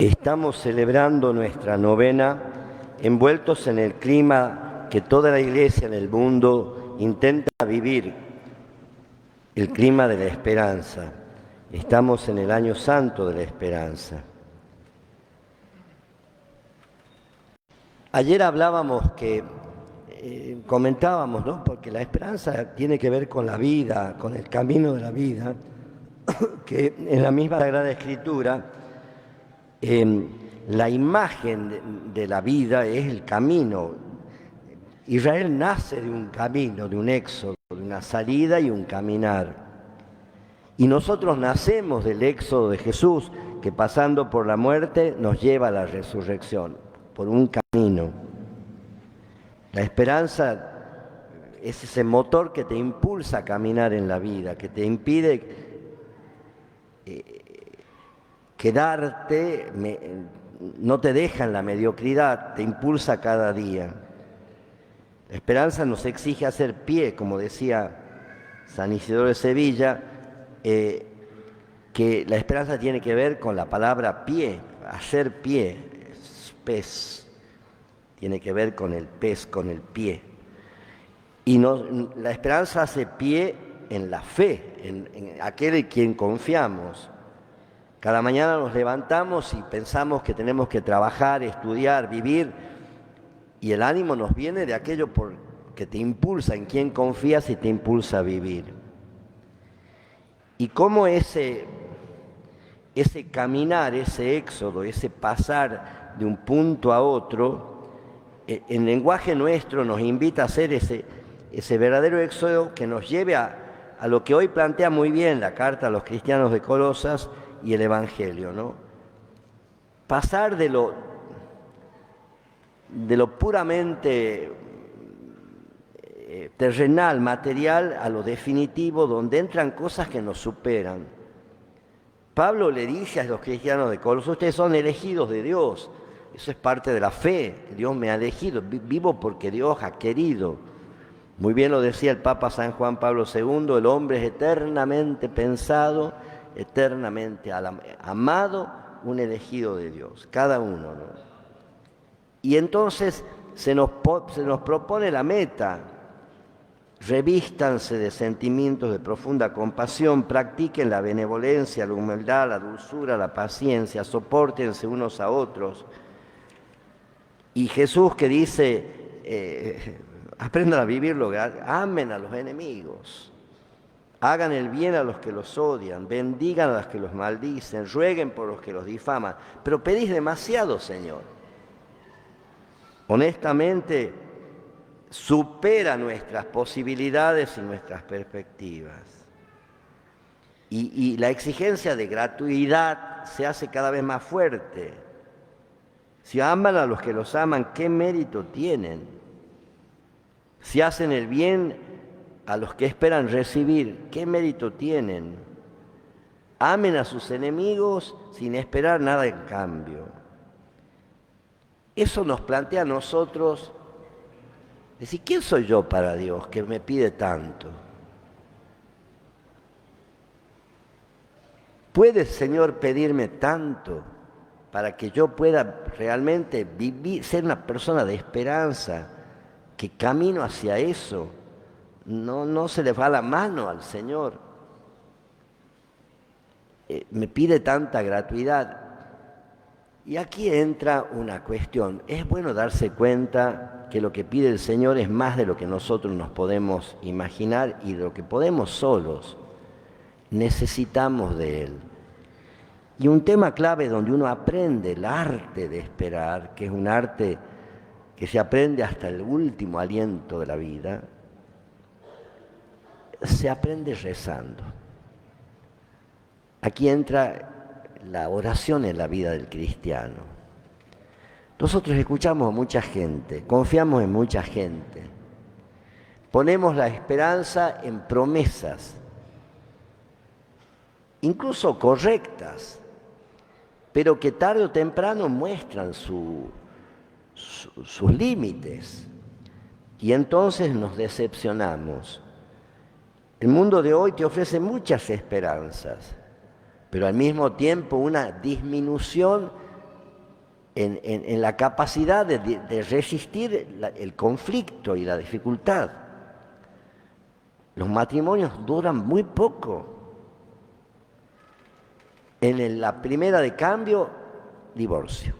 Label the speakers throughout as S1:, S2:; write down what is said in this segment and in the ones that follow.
S1: Estamos celebrando nuestra novena envueltos en el clima que toda la Iglesia en el mundo intenta vivir, el clima de la esperanza. Estamos en el año santo de la esperanza. Ayer hablábamos comentábamos, ¿no? Porque la esperanza tiene que ver con la vida, con el camino de la vida, que en la misma Sagrada Escritura la imagen de la vida es el camino. Israel nace de un camino, de un éxodo, de una salida y un caminar. Y nosotros nacemos del éxodo de Jesús, que pasando por la muerte nos lleva a la resurrección, por un camino. La esperanza es ese motor que te impulsa a caminar en la vida, que te impide quedarte, no te deja en la mediocridad, te impulsa cada día. La esperanza nos exige hacer pie, como decía San Isidoro de Sevilla, que la esperanza tiene que ver con la palabra pie, hacer pie, pez, tiene que ver con el pez, con el pie. Y la esperanza hace pie en la fe, en aquel en quien confiamos. Cada mañana nos levantamos y pensamos que tenemos que trabajar, estudiar, vivir, y el ánimo nos viene de aquello que te impulsa, en quien confías y te impulsa a vivir. Y cómo ese caminar, ese éxodo, ese pasar de un punto a otro, en lenguaje nuestro nos invita a hacer ese verdadero éxodo que nos lleve a lo que hoy plantea muy bien la carta a los cristianos de Colosas y el Evangelio, ¿no? Pasar de lo puramente terrenal, material, a lo definitivo, donde entran cosas que nos superan. Pablo le dice a los cristianos de Colosas: ustedes son elegidos de Dios. Eso es parte de la fe, que Dios me ha elegido, vivo porque Dios ha querido. Muy bien lo decía el Papa San Juan Pablo II, el hombre es eternamente pensado, eternamente amado, un elegido de Dios, cada uno, ¿no? Y entonces se nos propone la meta: revístanse de sentimientos de profunda compasión, practiquen la benevolencia, la humildad, la dulzura, la paciencia, sopórtense unos a otros. Y Jesús, que dice, aprendan a vivirlo, amen a los enemigos, hagan el bien a los que los odian, bendigan a los que los maldicen, rueguen por los que los difaman. Pero pedís demasiado, Señor. Honestamente, supera nuestras posibilidades y nuestras perspectivas. Y la exigencia de gratuidad se hace cada vez más fuerte. Si aman a los que los aman, ¿qué mérito tienen? Si hacen el bien a los que esperan recibir, ¿qué mérito tienen? Amen a sus enemigos sin esperar nada en cambio. Eso nos plantea a nosotros decir: ¿quién soy yo para Dios que me pide tanto? ¿Puedes, Señor, pedirme tanto para que yo pueda realmente vivir, ser una persona de esperanza, que camino hacia eso? No se le va la mano al Señor. Me pide tanta gratuidad. Y aquí entra una cuestión. Es bueno darse cuenta que lo que pide el Señor es más de lo que nosotros nos podemos imaginar y de lo que podemos solos. Necesitamos de Él. Y un tema clave donde uno aprende el arte de esperar, que es un arte que se aprende hasta el último aliento de la vida, se aprende rezando. Aquí entra la oración en la vida del cristiano. Nosotros escuchamos a mucha gente, confiamos en mucha gente, ponemos la esperanza en promesas, incluso correctas, pero que tarde o temprano muestran sus límites, y entonces nos decepcionamos. El mundo de hoy te ofrece muchas esperanzas, pero al mismo tiempo una disminución en la capacidad de resistir el conflicto y la dificultad. Los matrimonios duran muy poco. En la primera de cambio, divorcio.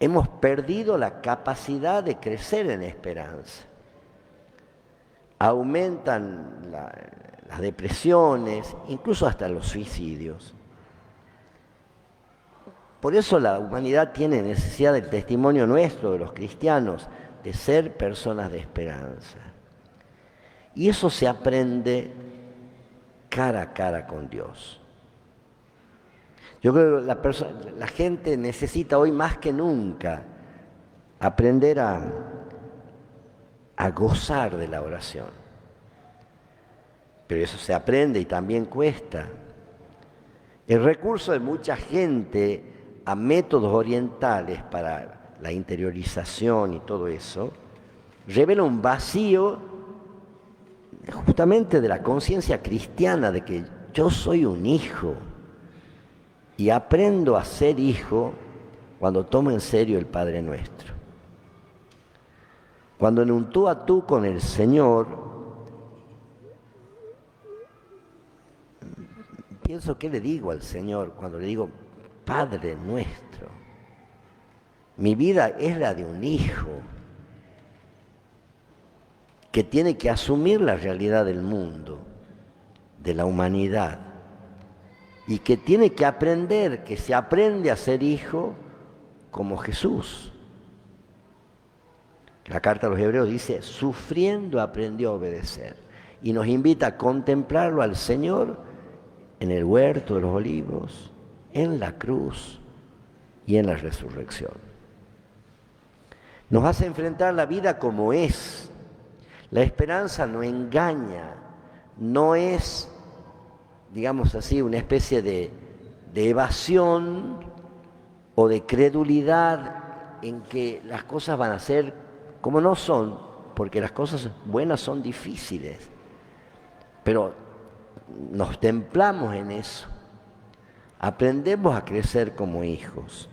S1: Hemos perdido la capacidad de crecer en esperanza. Aumentan las depresiones, incluso hasta los suicidios. Por eso la humanidad tiene necesidad del testimonio nuestro, de los cristianos, de ser personas de esperanza. Y eso se aprende cara a cara con Dios. Yo creo que la gente necesita hoy más que nunca aprender a gozar de la oración. Pero eso se aprende y también cuesta. El recurso de mucha gente a métodos orientales para la interiorización y todo eso revela un vacío justamente de la conciencia cristiana de que yo soy un hijo y aprendo a ser hijo cuando tomo en serio el Padre Nuestro. Cuando en un tú a tú con el Señor pienso qué le digo al Señor cuando le digo Padre Nuestro. Mi vida es la de un hijo que tiene que asumir la realidad del mundo, de la humanidad, y que tiene que aprender, que se aprende a ser hijo como Jesús. La carta a los Hebreos dice, sufriendo aprendió a obedecer, y nos invita a contemplarlo al Señor en el huerto de los olivos, en la cruz y en la resurrección. Nos hace enfrentar la vida como es. La esperanza no engaña, no es, digamos así, una especie de evasión o de credulidad en que las cosas van a ser como no son, porque las cosas buenas son difíciles, pero nos templamos en eso, aprendemos a crecer como hijos.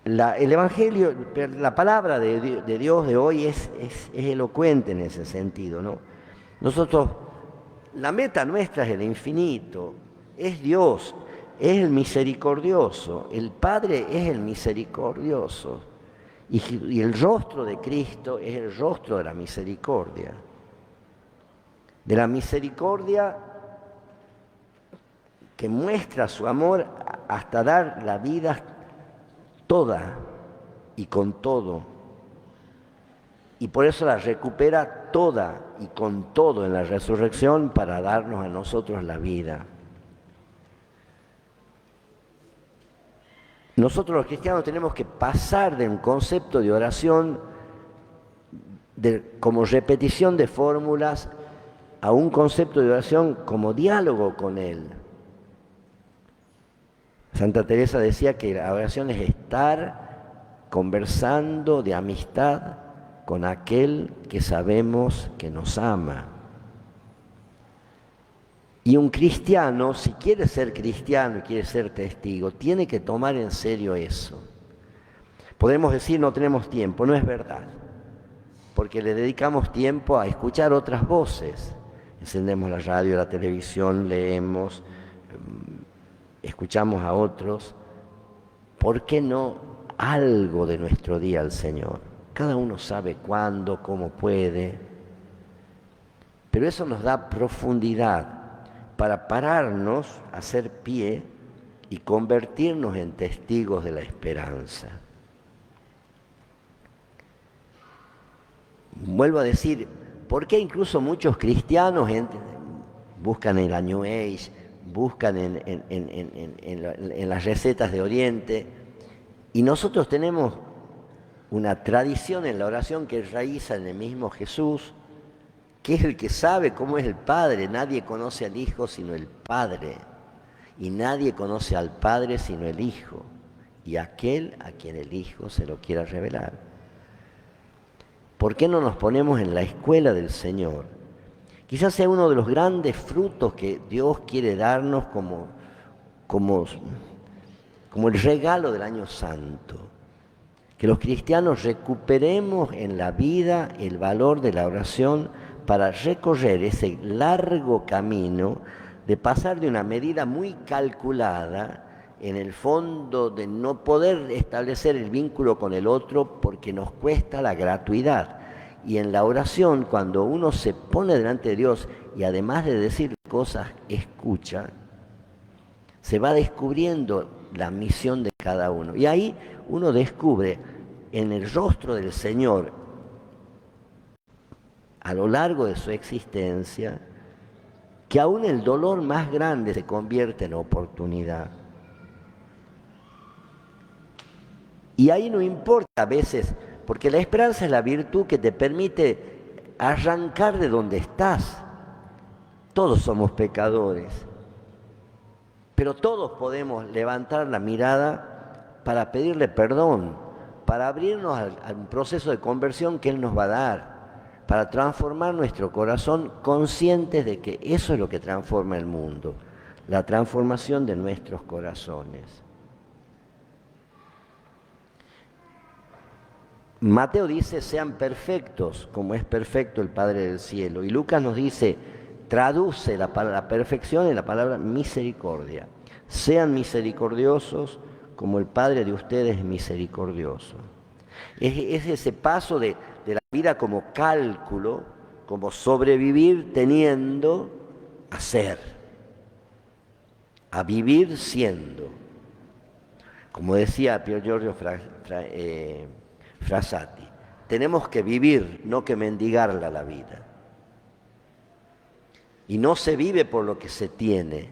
S1: El Evangelio, la palabra de Dios de hoy es elocuente en ese sentido, ¿no? Nosotros, la meta nuestra es el infinito, es Dios, es el misericordioso, el Padre es el misericordioso, y el rostro de Cristo es el rostro de la misericordia que muestra su amor hasta dar la vida toda y con todo, y por eso la recupera toda y con todo en la resurrección para darnos a nosotros la vida. Nosotros los cristianos tenemos que pasar de un concepto de oración como repetición de fórmulas a un concepto de oración como diálogo con Él. Santa Teresa decía que la oración es estar conversando de amistad con aquel que sabemos que nos ama. Y un cristiano, si quiere ser cristiano y quiere ser testigo, tiene que tomar en serio eso. Podemos decir no tenemos tiempo, no es verdad, porque le dedicamos tiempo a escuchar otras voces. Encendemos la radio, la televisión, leemos, escuchamos a otros. ¿Por qué no algo de nuestro día al Señor? Cada uno sabe cuándo, cómo puede, pero eso nos da profundidad para pararnos, hacer pie y convertirnos en testigos de la esperanza. Vuelvo a decir, ¿por qué incluso muchos cristianos buscan en la New Age, buscan en las recetas de Oriente, y nosotros tenemos una tradición en la oración que enraiza en el mismo Jesús, que es el que sabe cómo es el Padre? Nadie conoce al Hijo sino el Padre, y nadie conoce al Padre sino el Hijo, y aquel a quien el Hijo se lo quiera revelar. ¿Por qué no nos ponemos en la escuela del Señor? Quizás sea uno de los grandes frutos que Dios quiere darnos como, como el regalo del año santo. Que los cristianos recuperemos en la vida el valor de la oración para recorrer ese largo camino de pasar de una medida muy calculada, en el fondo de no poder establecer el vínculo con el otro porque nos cuesta la gratuidad. Y en la oración, cuando uno se pone delante de Dios y además de decir cosas, escucha, se va descubriendo la misión de cada uno. Y ahí uno descubre en el rostro del Señor, a lo largo de su existencia, que aún el dolor más grande se convierte en oportunidad. Y ahí no importa a veces, porque la esperanza es la virtud que te permite arrancar de donde estás. Todos somos pecadores, pero todos podemos levantar la mirada para pedirle perdón, para abrirnos a un proceso de conversión que Él nos va a dar, para transformar nuestro corazón conscientes de que eso es lo que transforma el mundo, la transformación de nuestros corazones. Mateo dice, sean perfectos como es perfecto el Padre del cielo. Y Lucas nos dice, traduce la perfección en la palabra misericordia. Sean misericordiosos como el Padre de ustedes es misericordioso. Es ese paso de la vida como cálculo, como sobrevivir teniendo a ser, a vivir siendo. Como decía Pier Giorgio Frassati, tenemos que vivir, no que mendigarla la vida. Y no se vive por lo que se tiene,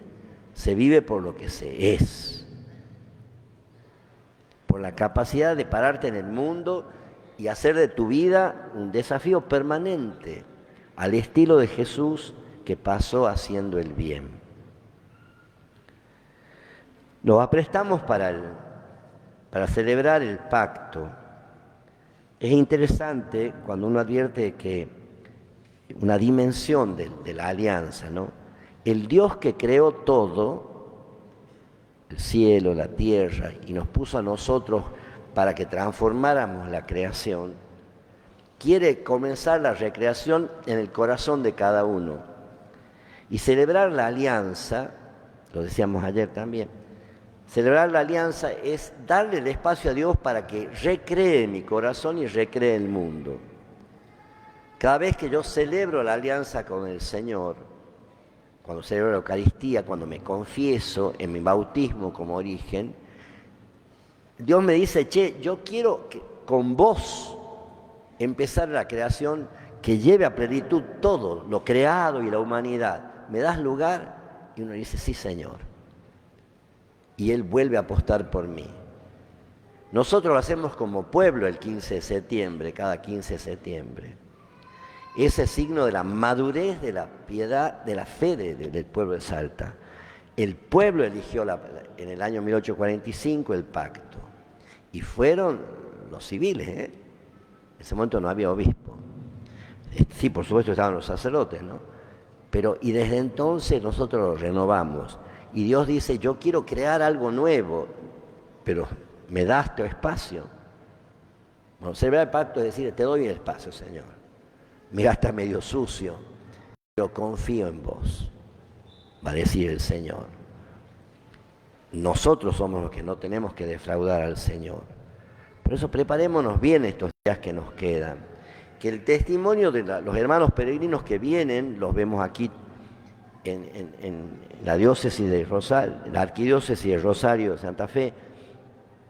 S1: se vive por lo que se es. Por la capacidad de pararte en el mundo y hacer de tu vida un desafío permanente, al estilo de Jesús que pasó haciendo el bien. Nos aprestamos para celebrar el pacto. Es interesante cuando uno advierte que una dimensión de la alianza, ¿no? El Dios que creó todo, el cielo, la tierra, y nos puso a nosotros para que transformáramos la creación, quiere comenzar la recreación en el corazón de cada uno. Y celebrar la alianza, lo decíamos ayer también, celebrar la alianza es darle el espacio a Dios para que recree mi corazón y recree el mundo. Cada vez que yo celebro la alianza con el Señor, cuando celebro la Eucaristía, cuando me confieso en mi bautismo como origen, Dios me dice, yo quiero que con vos empezar la creación que lleve a plenitud todo lo creado y la humanidad. ¿Me das lugar? Y uno dice, sí, Señor. Y Él vuelve a apostar por mí. Nosotros lo hacemos como pueblo el 15 de septiembre, cada 15 de septiembre. Ese signo de la madurez, de la piedad, de la fe del pueblo de Salta. El pueblo eligió en el año 1845 el pacto. Y fueron los civiles, En ese momento no había obispo. Sí, por supuesto estaban los sacerdotes, ¿no? Pero, y desde entonces nosotros lo renovamos. Y Dios dice, yo quiero crear algo nuevo, pero ¿me das tu espacio? Bueno, celebrar el pacto es decir, te doy el espacio, Señor. Mira, está medio sucio, pero confío en vos, va a decir el Señor. Nosotros somos los que no tenemos que defraudar al Señor. Por eso preparémonos bien estos días que nos quedan. Que el testimonio de los hermanos peregrinos que vienen, los vemos aquí en la diócesis de Rosario, la arquidiócesis de Rosario de Santa Fe,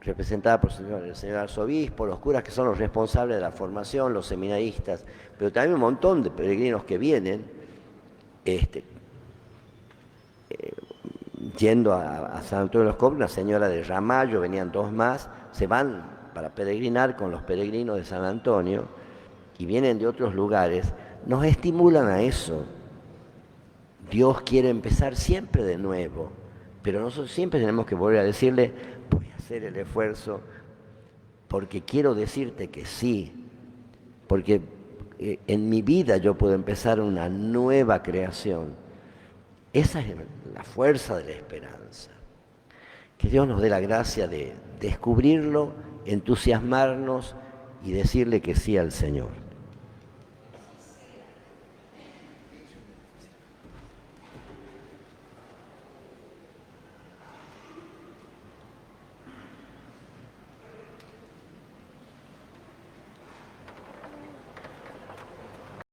S1: representada por el señor arzobispo, los curas que son los responsables de la formación, los seminaristas, pero también un montón de peregrinos que vienen, yendo a San Antonio de los Cobres, una señora de Ramallo, venían dos más, se van para peregrinar con los peregrinos de San Antonio y vienen de otros lugares, nos estimulan a eso. Dios quiere empezar siempre de nuevo, pero nosotros siempre tenemos que volver a decirle, voy a hacer el esfuerzo porque quiero decirte que sí, porque en mi vida yo puedo empezar una nueva creación. Esa es la fuerza de la esperanza. Que Dios nos dé la gracia de descubrirlo, entusiasmarnos y decirle que sí al Señor.